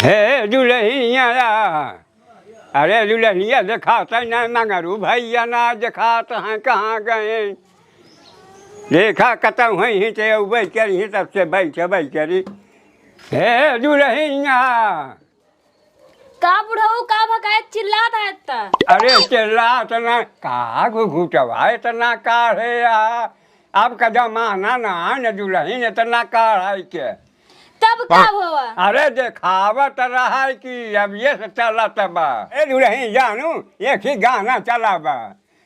हे दुल्हनिया, अरे दुल्हनिया दिखाता ना मंगरू भैया ना दिखाता हैं कहाँ गए। देखा कतौ ही ते बैठ करी तब से बैठ करी। हे दुल्हनिया, का बुढ़ऊ का भगायत चिल्लात है इतना। अरे चिल्लात ना का घुटवा इतना काढ़े अब का जमाना ना न दुल्हन इतना काढ़ाई के तब का हुआ। अरे देखावत रहा कि अब ये से चला तबा। ए दुल्हन जानू एक ही गाना चला बा,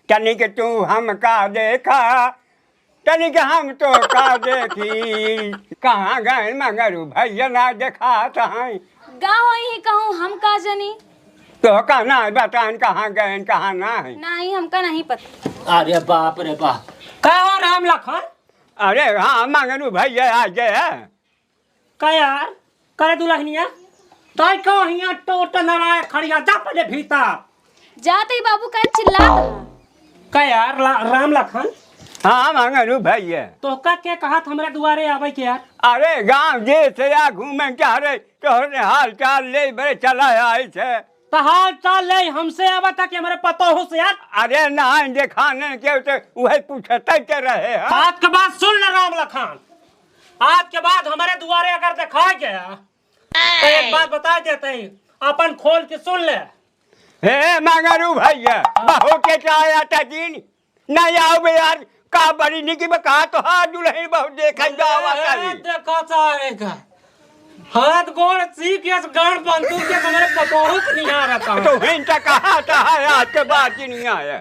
तनिक तू हमका देखा तनिक हम तो का देखी। कहाँ गए मगरू भैया ना देखात हैं। गाँव ही कहूँ हम का जनी तो कहना बतान कहाँ गए कहाँ ना है। नहीं हमका नहीं पता। अरे बाप रे बाप, का हो राम लखन? अरे हाँ मगरू भैया आ गए। का यार करे दुल्हनिया तय को हिया टोट नराय खड़िया जा पहले भीतर। जाते ही बाबू का चिल्लात है। का यार राम लखन हाँ मगरू भैया तो के कहत हमरे दुआरे आवे के यार। अरे गाँव जे से आ घूमे चाह रहे तोहरे हाल चाल ले बड़े चला आए थे। तो हाल चाल ले हमसे आवा था कि हमारे पतो हो से यार। अरे ना दिखाने के तो वही पूछते के रहे। आज के बाद सुन ले राम लखन, आज के बाद हमारे दुआरे अगर दिखा गया तो एक बात बता देते हैं, अपन खोल के सुन ले। हे मगरू भैया बहू के चाया था दिन नहीं आओ यार का बड़ी निकी में कहा तो हाँ दुल्हन बहुत देखा जावा देखा चाहेगा हाथ गोड़ सीख के गाड़ बंदूक के हमारे पतोहू को नहीं आ रहा तो हिंसा कहा था आज के बाद ही नहीं आया।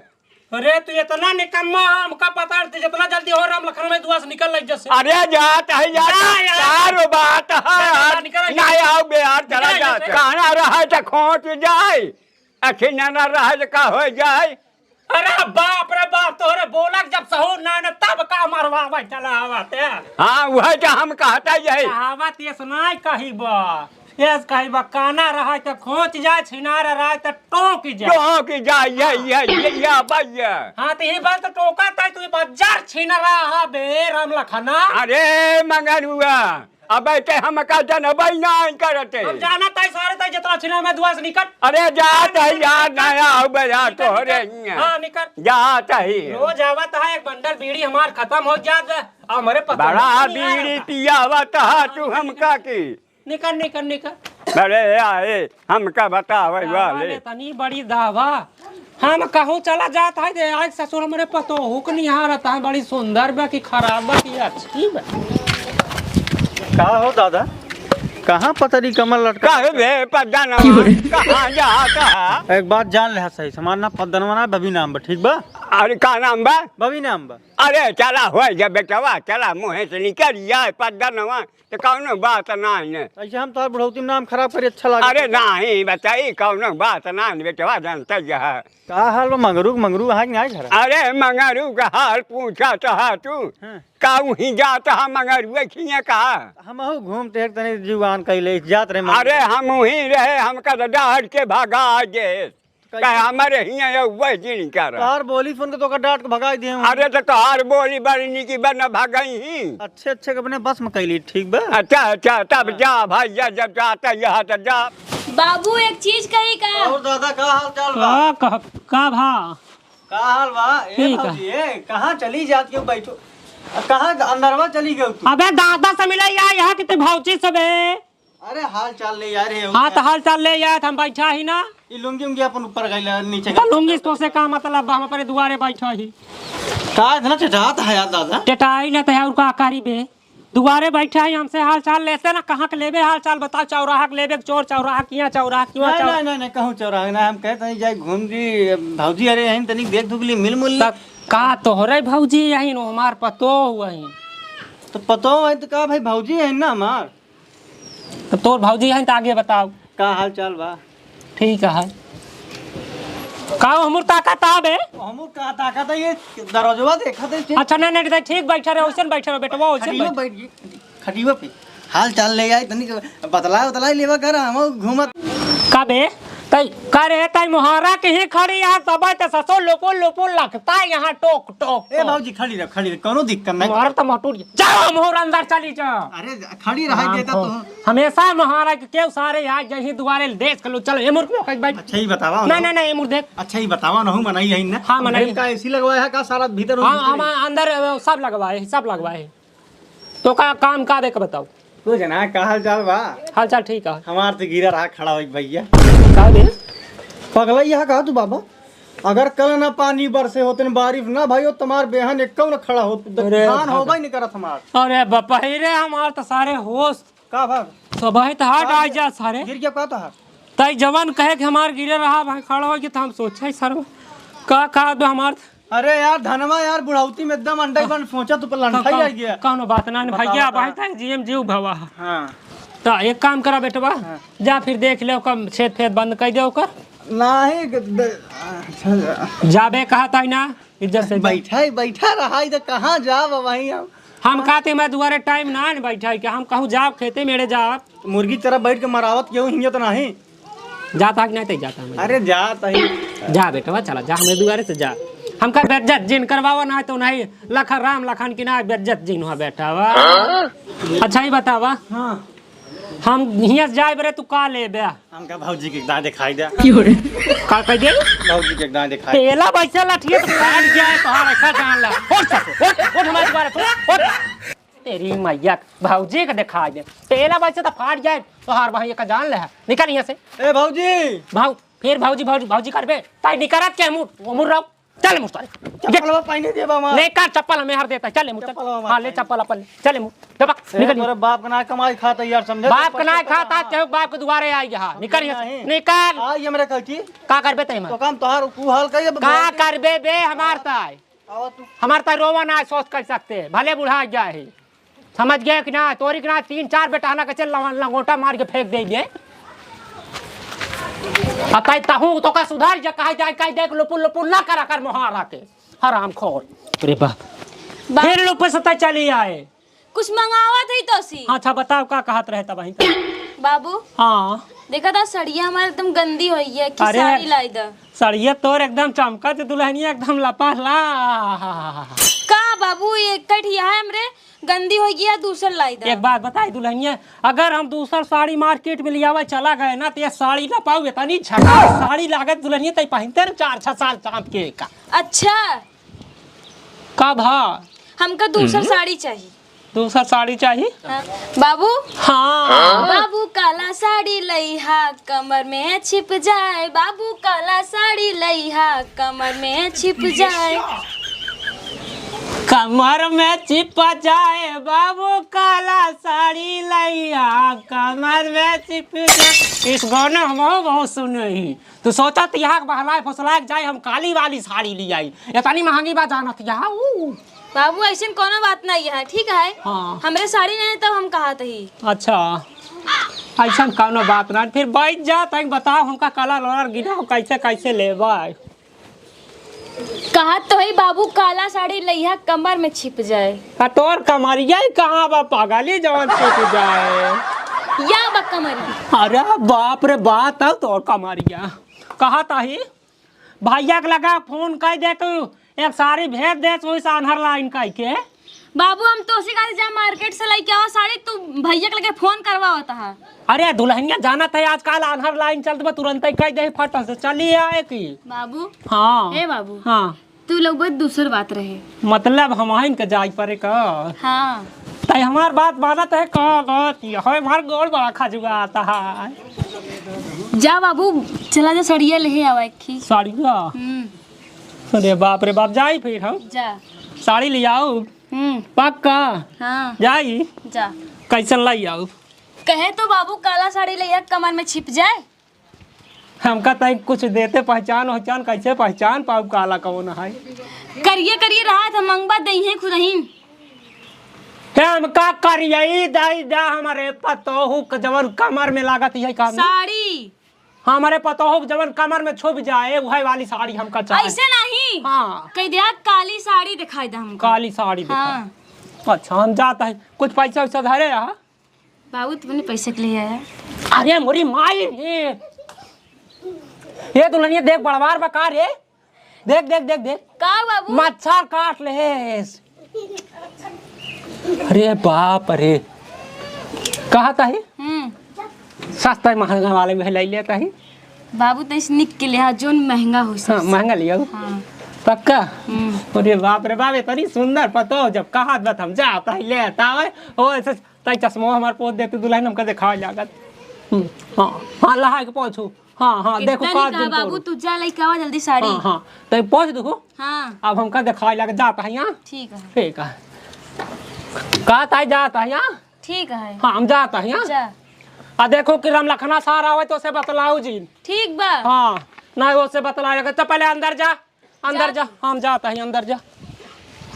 अरे तू इतना निकम्मा हमका पता है जितना जल्दी हो राम लखन में दुआ से निकल लग जैसे। अरे जाता है यार बात है नहीं आओ यार चला जाता कहना रहा था खोट जाए अच्छी ना रहा का हो जाए। अरे बाप रे बाप तोरे बोलक जब सहूर ना तब का मरवावा चला आवाते। हाँ वह तो हम कहता यही कहावत ये सुनाई कही बा ये कही बा काना रहा तो खोच जाए छिनार रहा तो टोक जाए ये भैया। हाँ तो ये बात तो टोका था तू बाजार छीन रहा बे राम लखना। अरे मगर हुआ अब हम का जनबई ना करते हम जाना तय सारे तय जितना छिना में दुआ से निकट। अरे जात है यार नया हो बजा तोहरे हाँ निकट जात है रोज आवत है एक बंडल बीड़ी हमार खत्म हो जात हमारे पता बड़ा बीड़ी पियावत है तू हमका की निकट निकट निकट। अरे आए हमका बतावे वाले तनी बड़ी दावा हम कहूँ चला जाता है दे आज ससुर हमारे पतो हुक नहीं आ रहा है बड़ी सुंदर बा की खराब बा की अच्छी बा। का हो दादा कहाँ पतरी कमल लटका पद्दन कहाँ जाता एक बात जान ले सही हमारा नाम पद्दनवा ना बबी नाम बा ठीक बा। अरे का नाम बा बबी नाम बा। अरे चला हो जा बेटवा चला मुँह से निकल जाए पद्दनवा तो कौनो बात नहीं है। ऐसे हम तो बुढ़ौती में नाम खराब करी अच्छा लगा। अरे नहीं बताई कौनो बात नहीं बेटवा जानता है का हाल बा मंगरू मंगरू है नहीं घर। अरे मंगरू का हाल पूछा था तू काऊ ही जाता है मंगरू खिया कहा हम घूमते एक तनी जुगान कैले जात रहे। अरे हम ही रहे हमका डांट के भगा गे हमारे हिया वही दिन कर तोहार बोली सुन के तो डांट के भगा दिए। अरे तो तोहार बोली बड़ी निकी बन भगई ही अच्छे अच्छे अपने बस में कैली ठीक बा। अच्छा अच्छा तब जा भाई जब जाता यहाँ तो जा। बाबू एक चीज कही का और दादा का हाल चाल बा का भा का हाल बा ए भौजी ए कहां चली जात के बैठो कहां अंदरवा चली गयो तू। अबे दादा से मिले यार यहाँ कितने भौजी सब है। अरे हाल चाल ले यार है। हाँ तो हाल चाल ले यार हम बैठा ही ना ई लुंगी उंगी अपन ऊपर गइला नीचे तो लूंगी तो से का मतलब हम अपने दुआरे बैठा ही का इतना चटात है यार दादा टेटाई ना तो है उनका आकारी बे दुआरे बैठा ही हमसे हाल चाल लेते ना कहाँ के लेबे हाल चाल बताओ चौराहा के लेबे चोर चौराहा किया चौराहा क्यों नहीं कहूँ चौराहा ना हम कहते नहीं जाए घूम जी भौजी अरे यहीं तनिक देख दुख ली मिल मुल का तोहरे भौजी यही नो हमार पतो हुआ तो पतो है तो का भाई भौजी है ना हमार तो तोर भौजी है तो आगे बताओ का हाल चाल बा। ठीक है का हमर ताकत आबे हमू का ताकत है ये दरवाजा देखा थे। अच्छा नहीं ठीक बैठा रहे ओसन बैठा रहे बेटवा ओसन बैठ खटियो पे हाल चाल ले जाए तनिक बतला लेवा कर हम घूमत का बे तई करे तई मोहरा कहीं खड़ी यहाँ सब तो ससो लोपो लोपो लगता है यहाँ टोक टोक ए भाजी खड़ी रह कोनो दिक्कत नहीं। मोहरा तो मटूर जाओ मोहर अंदर चली जाओ। अरे खड़ी रह देता तो हमेशा मोहरा के केव सारे आज जही दुआरे देश के लो चलो ए मुर्ख भाई। अच्छा ही बतावा नहीं नहीं नहीं मुर्ख देख। अच्छा ही बतावा ना मनाई है ना। हाँ मनाई का एसी लगवाया है का सारा भीतर हाँ हम अंदर सब लगवाए तो का काम का देख बताओ तो जना का हाल चाल बा। हाल चाल ठीक है हमार तो गिरा रहा खड़ा हो भैया का दे पगला यहाँ कहा तू बाबा अगर कल ना पानी बरसे होते न बारिश ना भाई तुम्हार बेहन एक न खड़ा हो धान होगा ही नहीं करत हमार। अरे बापा रे हमार तो सारे होश का भाग सब है तो हाथ आ जा सारे गिर गया का तो हाथ तई जवान कहे कि हमार गिरे रहा भाई खड़ा हो गया तो हम सोचा सर का दो हमार। अरे यार धनवा यार बुढ़ाउती में एकदम अंडा बन सोचा तो लंठा ही गया कौनो बात ना भैया भाई तक जीएम जीव भवा। हां तो एक काम करा बेटवा जा फिर देख ले कम छेद फेद बंद कर दे ओकर नहीं जाबे कहा था ना इज्जत से बैठा रहा इधर कहाँ जाब वहीं हम कहते मैं दुआरे टाइम ना बैठा है कि हम कहूँ जाओ खेते मेरे जाओ मुर्गी तरह बैठ के मरावत क्यों हिंगे तो नहीं जाता कि नहीं तो जाता मैं। अरे जाता ही जा बेटवा चला जा हमें दुआरे से जा हमका बेज्जत जिन करवावा ना तो नहीं लखन राम लखन की ना बेज्जत जिन हुआ बेटा वा। अच्छा ही बतावा हाँ हम हियां जाए बरे तू का ले बे हमका भौजी के दांत दिखाई दे का कह दे भौजी के दांत दिखाई तेला बैठा लाठिए तो फाड़ जाए तोहार ऐसा जान ला उठ हमारे द्वारा उठ तेरी मैया भौजी के दिखा दे तेला बैठा तो फाड़ जाए तोहार भाई का जान ले निकल यहां से ए भौजी भाऊ फिर भौजी करबे ताई निकरत के मुर रहो चल मुस्तारे चप्पल पहने दे बाबा ले का चप्पल में हर देता चले मुस्तारे हां ले चप्पल अपन चले मुंह दबा निकल मेरे बाप का ना कमाई खाता यार समझे बाप का ना खाता चाहे बाप के दुआरे आई यहां निकल यहां से निकल आ ये मेरे कहती का करबे तई में तो काम तोहार तू हाल कहिए का करबे बे हमार ताई आवा तू हमार ताई रोवा ना सोच कर सकते भले बुढ़ा जाए समझ गए कि ना तोरी के ना 3-4 बेटा ना के चल लंगोटा मार के फेंक दे अतई ताहू तो का सुधार जा कहा जाए कह देख लुपुल ना करा कर मोहारा के हराम खोर अरे बाप फिर लोग पैसा चली आए कुछ मंगावा थी तो सी। अच्छा बताओ का कहत रहता वहीं बाबू हाँ देखा था सड़िया हमारे एकदम गंदी हुई है कि अरे साड़ी लाई दा सड़िया तोर एकदम चमकत दुल्हनिया एकदम लपाला का बाबू एक कठिया है हमरे गंदी हो गया दूसर लाई दा। एक बात बताई दुल्हनिया अगर हम दूसर साड़ी मार्केट में लियावा चला गए ना तो ये साड़ी ना पाओगे तनी झका साड़ी लागत दुल्हनिया तई पहनते 4-6 साल चाँद के का। अच्छा का भा हमका दूसर साड़ी चाहिए दूसरा साड़ी चाहिए हाँ। बाबू हाँ बाबू काला साड़ी लइहा कमर में छिप जाए बाबू काला साड़ी लइहा कमर में छिप जाए कमर में छिप जाए बाबू काला साड़ी लइहा कमर में छिप जाए। इस गाने हम बहुत सुने ही तो सोचा यहाँ बहलाए फसलाए जाए हम काली वाली साड़ी ले आई इतनी महंगी बात जाना थी यहाँ बाबू ऐसी कोनो बात नहीं है ठीक है हाँ। हमरे साड़ी नहीं तब हम कहा थी। अच्छा ऐसा कोनो बात ना फिर बैठ जा तक बताओ हमका कलर वलर गिरा कैसे कैसे लेबा कहा तो है बाबू काला साड़ी लइहा कमर में छिप जाए तोर कमरिया कहाँ बा पागली जवान छिप जाए या बा कमरिया अरे बाप रे बात है तोर कमरिया कहा ताही भैया के लगा फोन कर दे तू एक साड़ी भेज दे वही से अनहर लाइन कह के बाबू हम तो उसी का जा मार्केट से लेके आओ साड़ी तू भैया के लगे फोन करवा होता है। अरे दुल्हनिया जाना था आजकल अनहर लाइन चलत बा तुरंत ही कह दे फट से चली आए की बाबू हाँ हे बाबू हाँ तू लोग बहुत दूसर बात रहे मतलब हम के जाए पड़े का हाँ तय हमार बात मानत है हमार गोड़ बड़ा खजुआ आता है जा बाबू चला जा सड़िया ले आवा एक ही साड़िया अरे बाप रे बाप जाई फिर हम जा साड़ी ले आओ पक्का हाँ जाई जा कैसन लाई आओ कहे तो बाबू काला साड़ी ले कमर में छिप जाए हमका तय कुछ देते पहचान कैसे पहचान पाऊ काला कौन है करिए करिए रहा था मंगवा दही है खुद ही हमका करिए दाई दा हमारे पतोहू के जवन कमर में लागत है का साड़ी हमारे पतोहू के जवन कमर में छुप जाए वही वाली साड़ी हमका चाहिए ऐसे नहीं हाँ कह दिया काली साड़ी दिखाई दे हमको काली साड़ी हाँ। दिखाई। अच्छा हम जाता है कुछ पैसा वैसा धरे यहाँ बाबू तुमने पैसे के लिए आया अरे मोरी माई ये दुल्हनिया देख बड़वार बकार रे, देख देख देख देख का बाबू मच्छर काट ले। अरे बाप रे, कहा था ही सस्ता महंगा वाले में ले लेता ही बाबू तो इस निक के लिहाज जो महंगा हो हाँ, महंगा लिया हाँ। पक्का। अरे बाप रे बाप, इतनी सुंदर पतो जब कहा बत हम जाता ही ले आता है ओ ऐसे तई चश्मा हमार पोत देते दुल्हन हमका दिखावा लागत। हाँ हाँ लहा के पहुंचू। हाँ हाँ देखो का दिन बाबू तू जा लेके आवा जल्दी साड़ी। हाँ हाँ तो पहुंच देखो। हाँ अब हमका दिखावा लागत जाता है यहाँ। ठीक है ठीक है, कहा था जाता है यहाँ। ठीक है हाँ हम जाता है यहाँ। जा आ देखो कि राम लखना सारा हो तो उसे बतलाओ जी। ठीक बा हाँ नहीं उसे बतलाएगा तो पहले अंदर जा, अंदर जा। हम जाता है अंदर जा।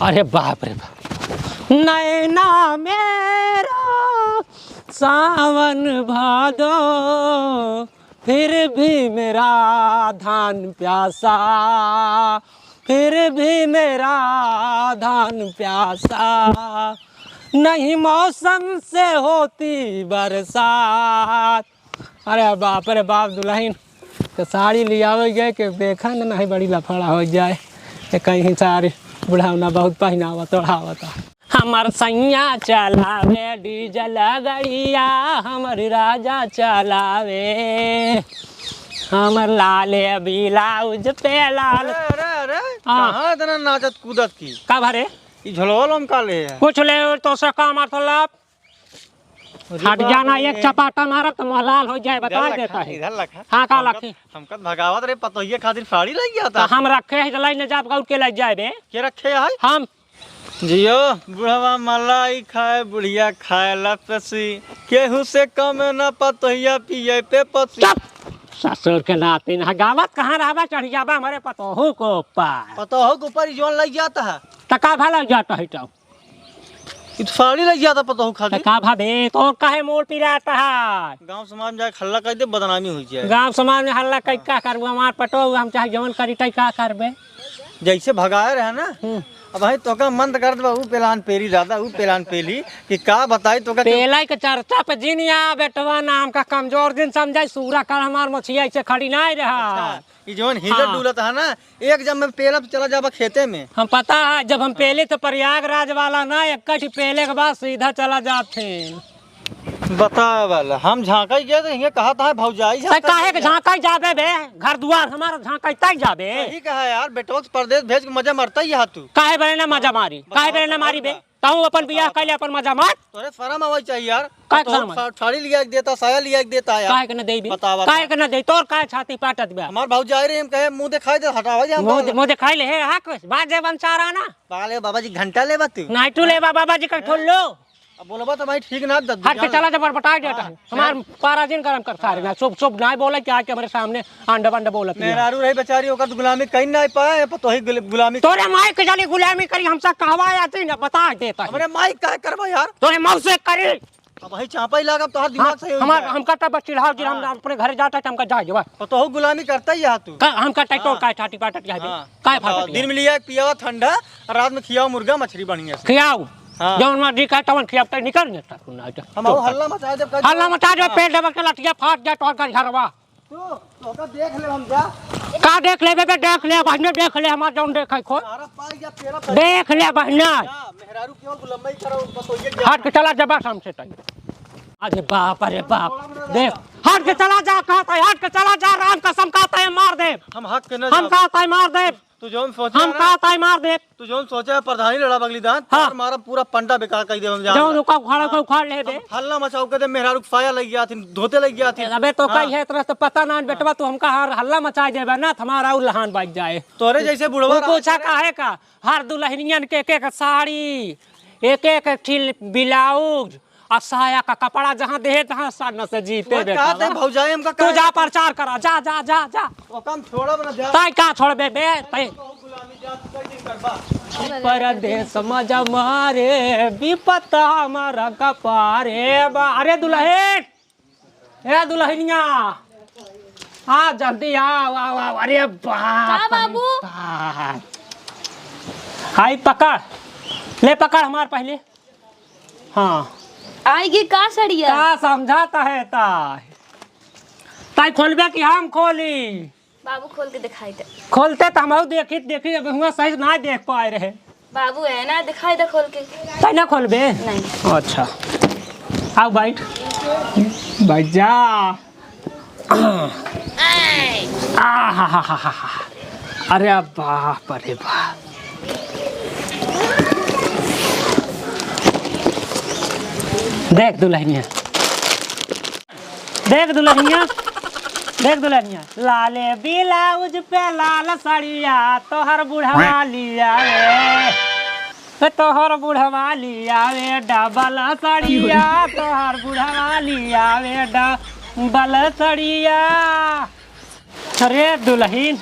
अरे बाप रे बाप, नैना मेरा सावन भादो फिर भी मेरा धान प्यासा, फिर भी मेरा धान प्यासा, नहीं मौसम से होती बरसात। अरे बाप रे बाप, दुल्हन तो साड़ी लिया गए कि देखा न नहीं बड़ी लफड़ा हो जाए कहीं साड़ी बुढ़ावना बहुत पहनावा तोड़ावता। हमर सैया चलावे डीजल गड़िया, हमर राजा चलावे, हमर लाले ब्लाउज पे लाल। अरे अरे कहाँ इतना नाचत कूदत की का भरे ई झोलवा हम का ले कुछ ले तो से का मतलब हट जाना, एक चपाटा मारब तो मोहलाल हो जाए, बता देता है। इधर लखा। हाँ का लखी हमका भगावत रे पतोहिए खातिर साड़ी लग गया था। हम रखे है लाई न जाब गौर के लग जाए बे के रखे है हम। जियो बुढ़वा मलाई खाए बुढ़िया खाए लपसी, केहू से कम न पतोहिया पिए पे पसी। ससुर के नाते न गावत कहाँ रहबा चढ़ जाबा हमारे पतोहू को ऊपर। पतोहू के ऊपर जोन लग जाता है, टका भला जाता है तो साड़ी लग जाता पतोहू खातिर। टका भाभी तो काहे मोड़ पिराता है। गांव समाज में जाके हल्ला कर दे बदनामी हो जाए। गांव समाज में हल्ला कई का करबो, हमार पटो हम चाहे जवन करी तई का करबे। जैसे भगाए रहे ना अब भाई तो का मन कर दे ऊ पेलान पेरी दादा ऊ पेलान पेली कि का बताई तो का पेलाई के चर्चा पे जिनिया बेटवा नाम का कमजोर दिन समझाई सूरा कर हमार मछिया से खड़ी नहीं रहा। ई जोन हिलत डुलत है ना, एक जब मैं पेला चला जाबा खेते में। हम पता है जब हम पहले तो प्रयागराज वाला ना एक पहले के बाद सीधा चला जाते। बता वाला हम झांका गए तो हिंगे कहा था भौजाई काहे के झांका जाबे बे, घर दुआर हमारा झांका तक जाबे। सही कहा यार, बेटवा के परदेश भेज के मजा मरता ही तू। काहे बरे ना मजा मारी, काहे बरे ना मारी बे, ताऊ अपन बियाह कैले अपन मजा मार। तोरे शर्म आवे चाहिए यार, काहे तो शर्म? साड़ी लिया के देता, साया लिया के देता यार। काहे के न देबी, बतावा काहे के न दे, तोर काहे छाती पाटत बे। हमार भौजाई रे हम कहे मुंह दिखाई दे हटावा जा हम। मुंह दिखाई ले है हाक बाजे बंचारा ना बाले बाबा जी घंटा लेबा तू नाइटू ले बाबा जी का ठोलो। अब बोलबा तो भाई ठीक ना दद हट के चला जबर बटाई देता है हमार पारा दिन करम कर सारे ना चुप चुप ना बोले क्या के हमारे सामने अंडा बंडा बोलत है। मेहरारू रही बेचारी ओकर गुलामी कहीं ना पाए तो ही गुलामी। तोरे माई के जाली गुलामी करी हमसे कहवा आती ना बता देता है। हमरे माई का करबा यार, तोरे मौत से करी अब भाई चापा ही लगा तोहर दिमाग सही हो हमार हम कटा बच्ची रहा जी हम अपने घर जाता है हमका जा जवा तो गुलामी करता ही तू। हम कटा तो काय ठाटी पाटत है काय फाटत दिन में लिया पियावा ठंडा, रात में खियाओ मुर्गा मछली बढ़िया से खियाओ हाँ। जौन मर्जी का तवन खियावता निकल जाता सुना हम हल्ला मचा दे हल्ला मचा दे पेट दबा के लटिया फाट जा तोर घर घरवा तो का देख ले हम जा का देख ले बे देख ले बहने देख ले हमार जौन देखे खो सारा पाई जा तेरा देख ले बहना मेहरारू क्यों गुलामी करो तो ये हट के चला जबा हमसे तई। अरे बाप अरे बाप देख हट के चला जा कहता है, हट के चला जा राम कसम कहता है मार दे। हम हक के न हम कहता है मार दे, तू जोन सोचा हम कहता है मार दे। तू जोन सोचा है प्रधानी लड़ा बगली दांत हाँ। और मारा पूरा पंडा बेकार कर दे हम जा जौन का उखाड़ा को उखाड़ ले दे। हल्ला मचाओ के दे मेहरारू फाया लग गया थी, धोते लग गया थी। अबे तो कई है तरह तो पता ना बेटवा तू हमका हर हल्ला मचा देबा ना हमारा उ लहान बच जाए। तोरे जैसे बुढ़वा पूछा काहे का हर दुल्हनियन के एक साड़ी एक एक ब्लाउज और साया का कपड़ा जहाँ दे तहाँ सन से जीते का दे भौजाई हमका तू जा प्रचार करा जा जा जा जा ओ काम छोड़ा बना जा ताई का छोड़बे बे तई गुलामी जा कई दिन करबा परदेश मजा मारे विपत हमारा कपारे अरे दुल्हन ए दुल्हनिया आ जल्दी आओ आओ आओ। अरे बाप का बाबू? हाय पकड़ ले पकड़ हमार पहले। हाँ आएगी का सड़िया क्या समझाता है ताई ताई खोलबे कि हम खोली। बाबू खोल के दिखाई दे। खोलते तो हम देखी अब हुआ सही ना देख पाए रहे। बाबू है ना, दिखाई दे खोल के। तै ना खोलबे? नहीं। अच्छा आओ बैठ जा। अरे बाप अरे बाप। देख दुल्हनिया लाले ब्लाउज पे लाल साड़िया तोहर बुढ़वा लिया रे, तोहर बुढ़वा लिया रे डबल साड़िया, तोहर बुढ़वा लिया रे डबल साड़िया। अरे दुल्हन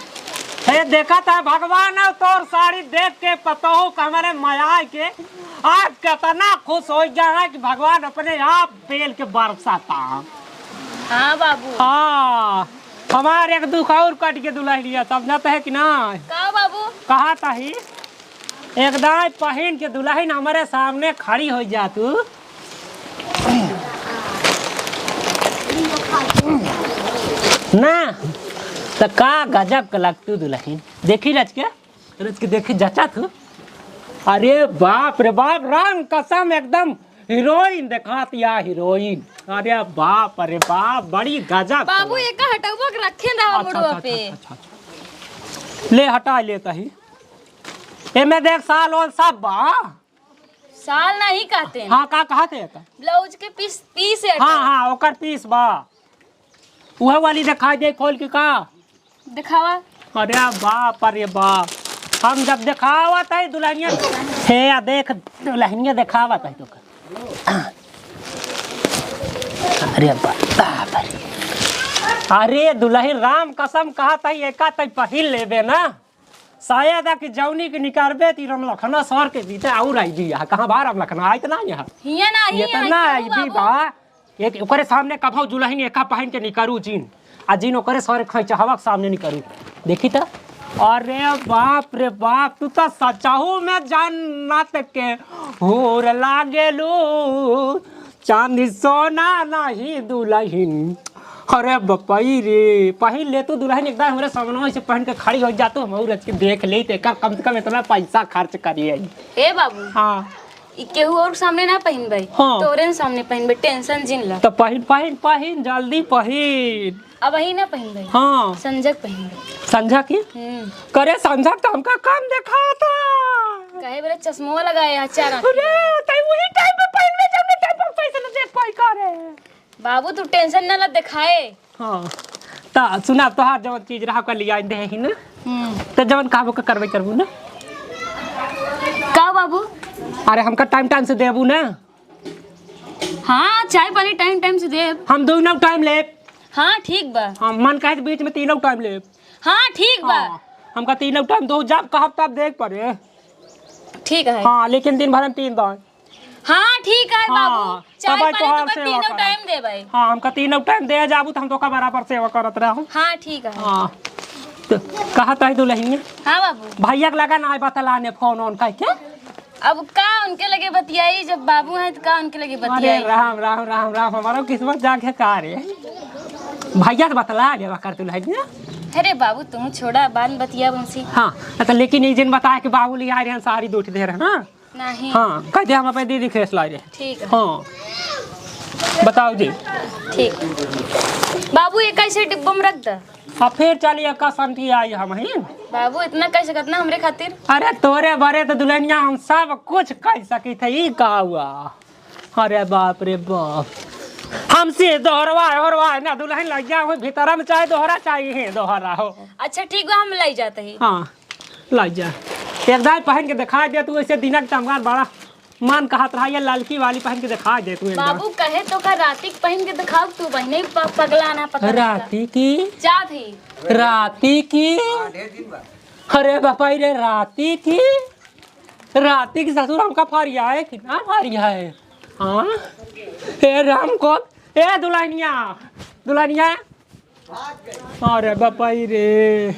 हे देखा था भगवान तोर साड़ी देख के पता हो कि हमारे माया के आज कितना खुश हो गया है कि भगवान अपने आप बेल के बरसाता। हाँ बाबू। हाँ हमारे एक दुख और कट के दुल्हनिया समझाता है कि ना? का बाबू? कहा था ही एकदम पहन के दुल्हन हमारे सामने खड़ी हो जा तू। ना तो का गजब का लगतू दुल्हन। देखी रच के देखी जचा तू। अरे बाप रे बाप राम कसम एकदम हीरोइन दिखातिया हीरोइन। अरे बाप अरे बाप बड़ी गजब। बाबू ये का हटाओ के रखे रहा मुड़वा पे। ले हटा ले कही ए में देख साल और सब बा। साल नहीं कहते हैं। हाँ का कहते हैं? ब्लाउज के पीस है। हाँ ओकर पीस बा वह वाली दिखाई दे खोल के का दिखावा। अरे बाप अरे बाप हम जब दिखावत है दुल्हनिया हे देख दुल्हनिया दिखावत है तो अरे बाप अरे दुल्हन राम कसम कहा था एका तय पहिल लेबे ना शायद कि जौनी के निकारबे ती राम लखना सर के बीते और आई भी कहां बाहर राम लखना आइत ना यहाँ हिया ना ये तो ना आई भी बा एक ओकरे सामने कभौ दुल्हन एका पहन के निकरू जीन आ जीन ओकरे सर खैच हवा के सामने निकरू देखी तो। अरे बाप रे बाप तू तो सचाहू में जन्नत के होर लागेलू चांदी सोना नहीं दुल्हन। अरे बपई रे पहन ले तू दुल्हन एकदम हमारे सामने से पहन के खड़ी हो जा तो हम और के देख ले तो कम से कम इतना पैसा खर्च करिए। ए बाबू हाँ केहू और सामने ना पहन भाई। हाँ। तोरे सामने पहन भाई टेंशन जिन ला। तो पहन जल्दी पहन। अब वही ना पहन भाई। हाँ संजक पहन। संझा की करे संझा तो हमका काम देखा था कहे बेरे चश्मा लगाया चार आंख। अरे तई वही टाइम पे पहन में जब टाइम पे पैसा न देख पाई करे। बाबू तू टेंशन ना ला दिखाए। हां ता सुना तोहार जवन चीज रहा का लिया दे ही ना तो जवन काबू का करबे करबू ना का बाबू। अरे हमका टाइम से देबू ना। हाँ चाय पानी टाइम से दे। हम दोनों टाइम ले। हाँ ठीक बा। हम मन कहे बीच में तीनों टाइम ले। हाँ ठीक बा। हमका तीनों टाइम दो जब कहब तब देख पड़े। ठीक है। हाँ लेकिन दिन भर में 3 बार। हाँ ठीक है बाबू चाय पानी तो तीनों कर। टाइम दे भाई। हाँ हमका तीनों टाइम दे जाबू तो हम तो का बराबर सेवा करत रहूं। हाँ ठीक है। हाँ तो कहा था दुल्हन। हाँ बाबू भैया के लगा ना बतला ने फोन ऑन कह के। अब का उनके लगे बतियाई जब बाबू हैं तो का उनके लगे अरे बतियाई। राम राम राम राम हमारा किस्मत जाके का रे भैया से बतला देवा कर दुल्हन। अरे बाबू तुम छोड़ा बाद में बतिया उनसे। हाँ तो लेकिन ये जिन बताया कि बाबू ले आ रहे हैं साड़ी दूठ दे रहे हैं नहीं। हाँ कह दे हम अपने दीदी खेस ला रहे। ठीक है। हाँ बताओ जी। ठीक बाबू ये कैसे डिब्बा में रख दा। हाँ फिर चलिए का संती आई हम ही। बाबू इतना कैसे करना हमरे खातिर। अरे तोरे बरे तो दुल्हनिया हम सब कुछ कह सकी थे ये का हुआ। अरे बाप रे बाप हमसे दोहरवा ना दुल्हन लग गया भीतर में चाहे दोहरा चाहिए दोहरा हो। अच्छा ठीक बा हम लाई जाते हैं। हाँ लग जा एकदम पहन के दिखा दे तू ऐसे दिनक चमगार बड़ा मन कहत रहा ये लड़की वाली पहन के दिखा दे तू। बाबू कहे तो का राती पहन के दिखाओ तू बहने पगला ना पता। राती की जा थी राती की। अरे बापा रे राती की ससुर हमका फारिया है कितना फारिया है। हाँ ए राम को ए दुल्हनिया अरे बापा रे